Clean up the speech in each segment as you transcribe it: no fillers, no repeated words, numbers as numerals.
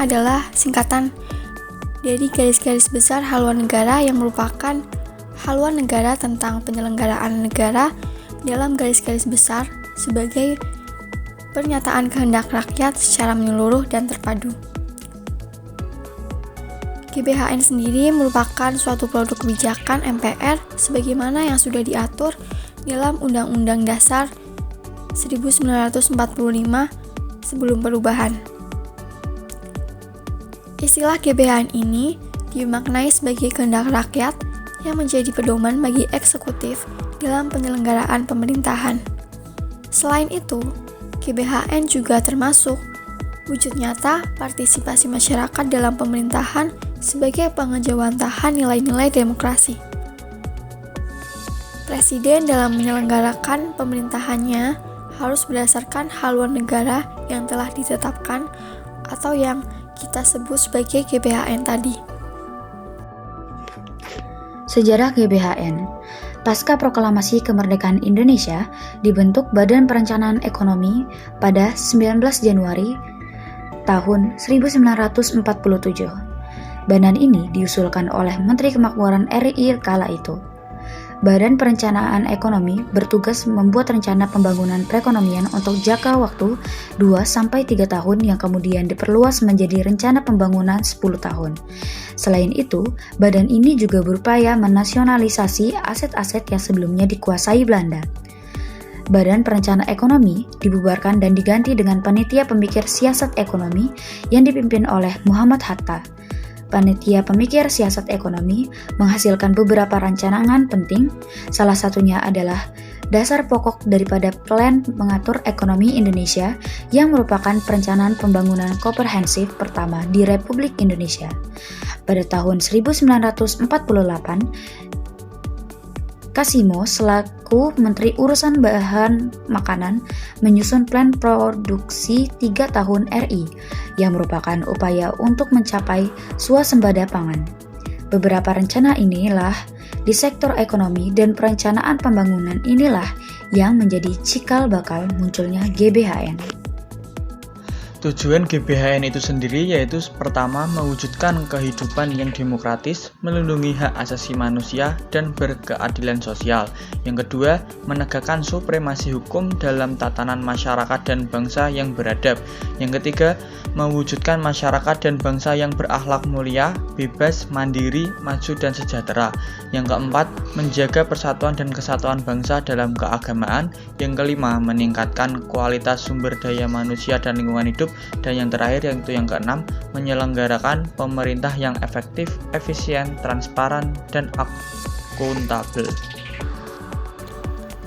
adalah singkatan dari garis-garis besar haluan negara yang merupakan haluan negara tentang penyelenggaraan negara dalam garis-garis besar sebagai pernyataan kehendak rakyat secara menyeluruh dan terpadu. GBHN sendiri merupakan suatu produk kebijakan MPR sebagaimana yang sudah diatur dalam Undang-Undang Dasar 1945 sebelum perubahan. Istilah GBHN ini dimaknai sebagai kehendak rakyat yang menjadi pedoman bagi eksekutif dalam penyelenggaraan pemerintahan. Selain itu, GBHN juga termasuk wujud nyata partisipasi masyarakat dalam pemerintahan sebagai pengejawantahan nilai-nilai demokrasi. Presiden dalam menyelenggarakan pemerintahannya harus berdasarkan haluan negara yang telah ditetapkan atau yang kita sebut sebagai GBHN tadi. Sejarah GBHN. Pasca Proklamasi Kemerdekaan Indonesia, dibentuk Badan Perencanaan Ekonomi pada 19 Januari tahun 1947. Badan ini diusulkan oleh Menteri Kemakmuran RI kala itu. Badan Perencanaan Ekonomi bertugas membuat rencana pembangunan perekonomian untuk jangka waktu 2-3 tahun yang kemudian diperluas menjadi rencana pembangunan 10 tahun. Selain itu, badan ini juga berupaya menasionalisasi aset-aset yang sebelumnya dikuasai Belanda. Badan Perencana Ekonomi dibubarkan dan diganti dengan Panitia Pemikir Siasat Ekonomi yang dipimpin oleh Muhammad Hatta. Panitia Pemikir Siasat Ekonomi menghasilkan beberapa rancangan penting, salah satunya adalah dasar pokok daripada Plan Mengatur Ekonomi Indonesia yang merupakan perencanaan pembangunan komprehensif pertama di Republik Indonesia. Pada tahun 1948, Kasimo selaku Menteri Urusan Bahan Makanan menyusun Plan Produksi 3 Tahun RI yang merupakan upaya untuk mencapai swasembada pangan. Beberapa rencana inilah di sektor ekonomi dan perencanaan pembangunan inilah yang menjadi cikal bakal munculnya GBHN. Tujuan GBHN itu sendiri yaitu pertama mewujudkan kehidupan yang demokratis, melindungi hak asasi manusia, dan berkeadilan sosial. Yang kedua, menegakkan supremasi hukum dalam tatanan masyarakat dan bangsa yang beradab. Yang ketiga, mewujudkan masyarakat dan bangsa yang berakhlak mulia, bebas, mandiri, maju, dan sejahtera. Yang keempat, menjaga persatuan dan kesatuan bangsa dalam keagamaan. Yang kelima, meningkatkan kualitas sumber daya manusia dan lingkungan hidup. Dan yang terakhir yaitu yang keenam, menyelenggarakan pemerintah yang efektif, efisien, transparan, dan akuntabel.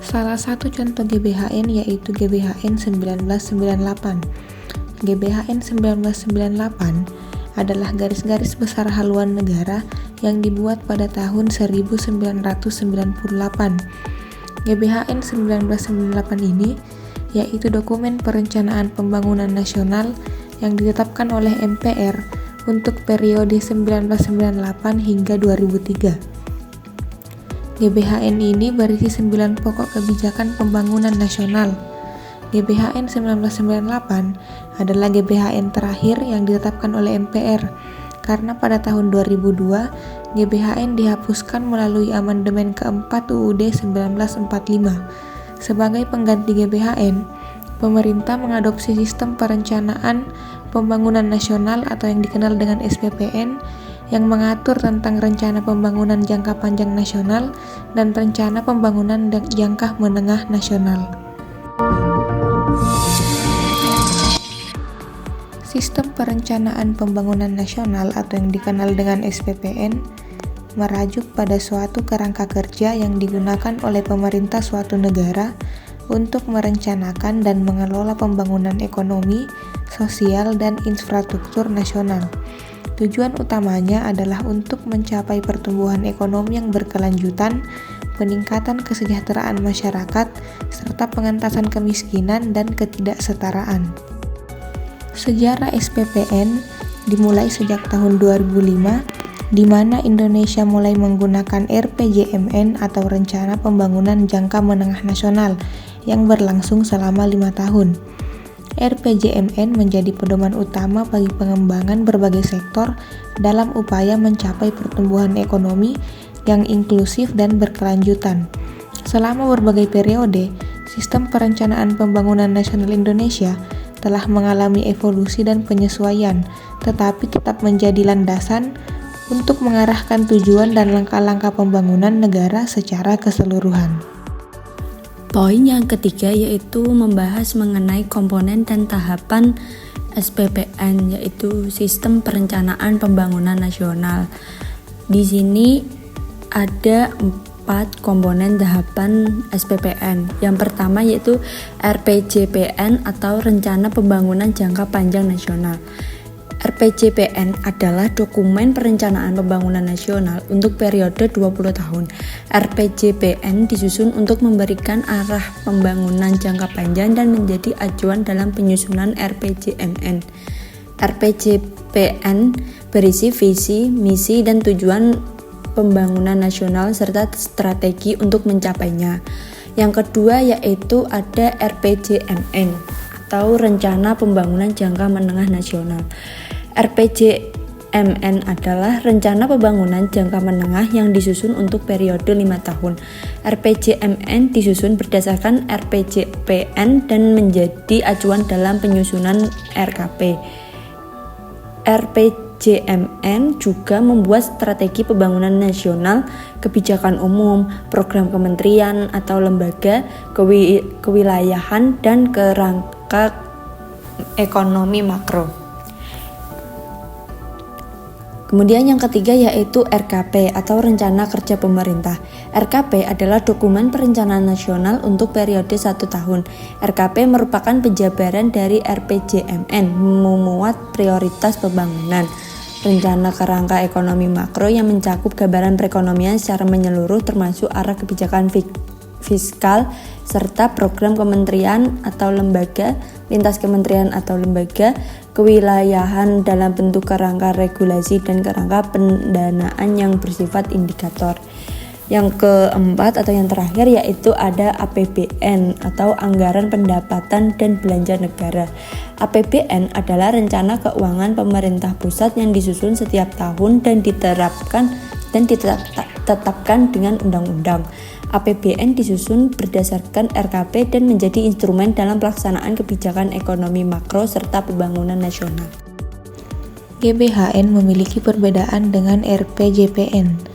Salah satu contoh GBHN yaitu GBHN 1998. GBHN 1998 adalah garis-garis besar haluan negara yang dibuat pada tahun 1998. GBHN 1998 ini yaitu dokumen perencanaan pembangunan nasional yang ditetapkan oleh MPR untuk periode 1998 hingga 2003. GBHN ini berisi 9 pokok kebijakan pembangunan nasional. GBHN 1998 adalah GBHN terakhir yang ditetapkan oleh MPR karena pada tahun 2002 GBHN dihapuskan melalui amandemen keempat UUD 1945. Sebagai pengganti GBHN, pemerintah mengadopsi sistem perencanaan pembangunan nasional atau yang dikenal dengan SPPN yang mengatur tentang rencana pembangunan jangka panjang nasional dan rencana pembangunan jangka menengah nasional. Sistem perencanaan pembangunan nasional atau yang dikenal dengan SPPN merajuk pada suatu kerangka kerja yang digunakan oleh pemerintah suatu negara untuk merencanakan dan mengelola pembangunan ekonomi, sosial, dan infrastruktur nasional. Tujuan utamanya adalah untuk mencapai pertumbuhan ekonomi yang berkelanjutan, peningkatan kesejahteraan masyarakat, serta pengentasan kemiskinan dan ketidaksetaraan. Sejarah SPPN dimulai sejak tahun 2005 di mana Indonesia mulai menggunakan RPJMN atau Rencana Pembangunan Jangka Menengah Nasional yang berlangsung selama 5 tahun. RPJMN menjadi pedoman utama bagi pengembangan berbagai sektor dalam upaya mencapai pertumbuhan ekonomi yang inklusif dan berkelanjutan. Selama berbagai periode, sistem perencanaan pembangunan nasional Indonesia telah mengalami evolusi dan penyesuaian, tetapi tetap menjadi landasan untuk mengarahkan tujuan dan langkah-langkah pembangunan negara secara keseluruhan. Poin yang ketiga yaitu membahas mengenai komponen dan tahapan SPPN, yaitu Sistem Perencanaan Pembangunan Nasional. Di sini ada 4 komponen tahapan SPPN. Yang pertama yaitu RPJPN atau Rencana Pembangunan Jangka Panjang Nasional. RPJPN adalah dokumen perencanaan pembangunan nasional untuk periode 20 tahun. RPJPN disusun untuk memberikan arah pembangunan jangka panjang dan menjadi acuan dalam penyusunan RPJMN. RPJPN berisi visi, misi, dan tujuan pembangunan nasional serta strategi untuk mencapainya. Yang kedua yaitu ada RPJMN atau Rencana Pembangunan Jangka Menengah Nasional. RPJMN adalah rencana pembangunan jangka menengah yang disusun untuk periode 5 tahun. RPJMN disusun berdasarkan RPJPN dan menjadi acuan dalam penyusunan RKP. RPJMN juga membuat strategi pembangunan nasional, kebijakan umum, program kementerian atau lembaga, kewilayahan, dan kerangka ekonomi makro. Kemudian yang ketiga yaitu RKP atau Rencana Kerja Pemerintah. RKP adalah dokumen perencanaan nasional untuk periode 1 tahun. RKP merupakan penjabaran dari RPJMN, memuat prioritas pembangunan, rencana kerangka ekonomi makro yang mencakup gambaran perekonomian secara menyeluruh termasuk arah kebijakan fiskal serta program kementerian atau lembaga, lintas kementerian atau lembaga, kewilayahan dalam bentuk kerangka regulasi dan kerangka pendanaan yang bersifat indikator. Yang keempat atau yang terakhir yaitu ada APBN atau Anggaran Pendapatan dan Belanja Negara. APBN adalah rencana keuangan pemerintah pusat yang disusun setiap tahun dan ditetapkan dengan undang-undang. APBN disusun berdasarkan RKP dan menjadi instrumen dalam pelaksanaan kebijakan ekonomi makro serta pembangunan nasional. GBHN memiliki perbedaan dengan RPJPN.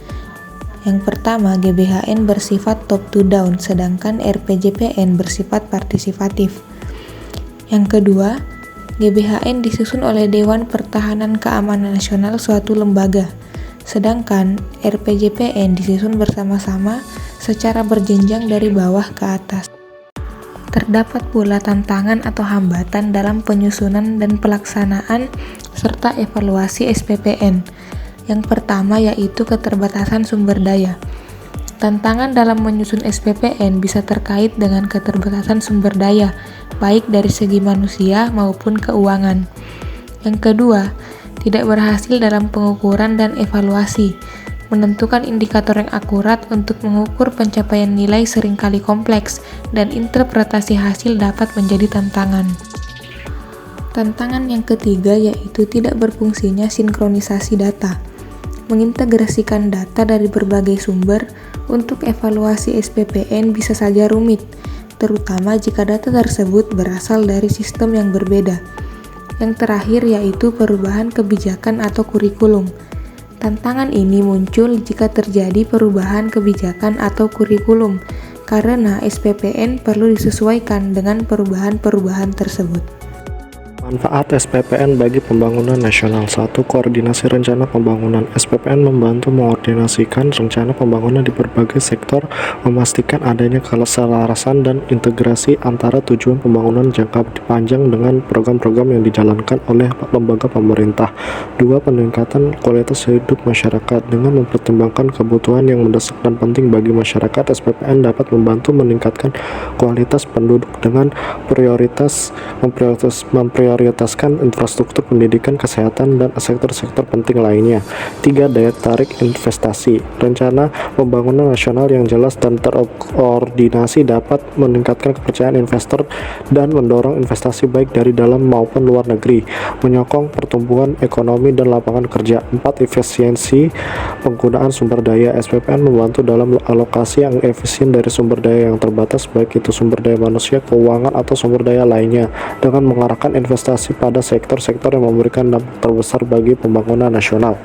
Yang pertama, GBHN bersifat top to down, sedangkan RPJPN bersifat partisipatif. Yang kedua, GBHN disusun oleh Dewan Pertahanan Keamanan Nasional suatu lembaga, sedangkan RPJPN disusun bersama-sama secara berjenjang dari bawah ke atas. Terdapat pula tantangan atau hambatan dalam penyusunan dan pelaksanaan serta evaluasi SPPN. Yang pertama yaitu keterbatasan sumber daya. Tantangan dalam menyusun SPPN bisa terkait dengan keterbatasan sumber daya, baik dari segi manusia maupun keuangan. Yang kedua, tidak berhasil dalam pengukuran dan evaluasi. Menentukan indikator yang akurat untuk mengukur pencapaian nilai seringkali kompleks dan interpretasi hasil dapat menjadi tantangan. Tantangan yang ketiga yaitu tidak berfungsinya sinkronisasi data. Mengintegrasikan data dari berbagai sumber untuk evaluasi SPPN bisa saja rumit, terutama jika data tersebut berasal dari sistem yang berbeda. Yang terakhir yaitu perubahan kebijakan atau kurikulum. Tantangan ini muncul jika terjadi perubahan kebijakan atau kurikulum, karena SPPN perlu disesuaikan dengan perubahan-perubahan tersebut. Manfaat SPPN bagi pembangunan nasional. 1. Koordinasi rencana pembangunan. SPPN membantu mengkoordinasikan rencana pembangunan di berbagai sektor, memastikan adanya keselarasan dan integrasi antara tujuan pembangunan jangka panjang dengan program-program yang dijalankan oleh lembaga pemerintah. 2. Peningkatan kualitas hidup masyarakat. Dengan mempertimbangkan kebutuhan yang mendesak dan penting bagi masyarakat, SPPN dapat membantu meningkatkan kualitas penduduk dengan memprioritaskan memprioritaskan infrastruktur pendidikan, kesehatan, dan sektor-sektor penting lainnya. 3. Daya tarik investasi. Rencana pembangunan nasional yang jelas dan terkoordinasi dapat meningkatkan kepercayaan investor dan mendorong investasi baik dari dalam maupun luar negeri, menyokong pertumbuhan ekonomi dan lapangan kerja. 4. Efisiensi penggunaan sumber daya. SPPN membantu dalam alokasi yang efisien dari sumber daya yang terbatas, baik itu sumber daya manusia, keuangan, atau sumber daya lainnya, dengan mengarahkan investasi pada sektor-sektor yang memberikan dampak terbesar bagi pembangunan nasional.